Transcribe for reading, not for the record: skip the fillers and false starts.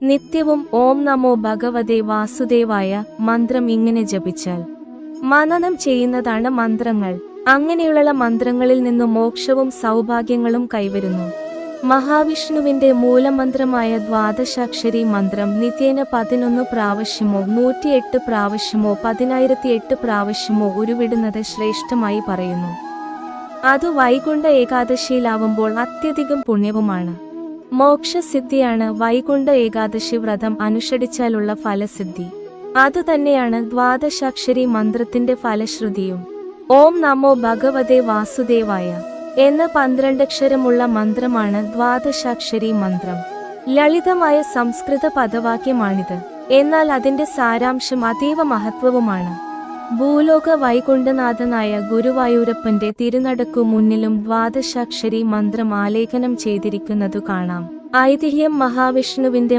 നിത്യവും ഓം നമോ ഭഗവതേ വാസുദേവായ മന്ത്രം ഇങ്ങനെ ജപിച്ചാൽ മനനം ചെയ്യുന്നതാണ് മന്ത്രങ്ങൾ. അങ്ങനെയുള്ള മന്ത്രങ്ങളിൽ നിന്നു മോക്ഷവും സൗഭാഗ്യങ്ങളും കൈവരുന്നു. മഹാവിഷ്ണുവിന്റെ മൂലമന്ത്രമായ ദ്വാദശാക്ഷരി മന്ത്രം നിത്യേന 11 പ്രാവശ്യമോ 108 പ്രാവശ്യമോ 1008 പ്രാവശ്യമോ ഉരുവിടുന്നത് ശ്രേഷ്ഠമായി പറയുന്നു. അത് വൈകുണ്ഠ ഏകാദശിയിലാവുമ്പോൾ അത്യധികം പുണ്യവുമാണ്. മോക്ഷസിദ്ധിയാണ് വൈകുണ്ഠ ഏകാദശി വ്രതം അനുഷ്ഠിച്ചാലുള്ള ഫലസിദ്ധി. അതുതന്നെയാണ് ദ്വാദശാക്ഷരി മന്ത്രത്തിന്റെ ഫലശ്രുതിയും. ഓം നമോ ഭഗവതേ വാസുദേവായ എന്ന 12 അക്ഷരമുള്ള മന്ത്രമാണ് ദ്വാദശാക്ഷരി മന്ത്രം. ലളിതമായ സംസ്കൃത പദവാക്യമാണിത്. എന്നാൽ അതിന്റെ സാരാംശം അതീവ മഹത്വവുമാണ്. ഭൂലോക വൈകുണ്ഠനാഥനായ ഗുരുവായൂരപ്പന്റെ തിരുനടക്കു മുന്നിലും ദ്വാദശാക്ഷരി മന്ത്രം ആലേഖനം ചെയ്തിരിക്കുന്നതു കാണാം. ഐതിഹ്യം മഹാവിഷ്ണുവിന്റെ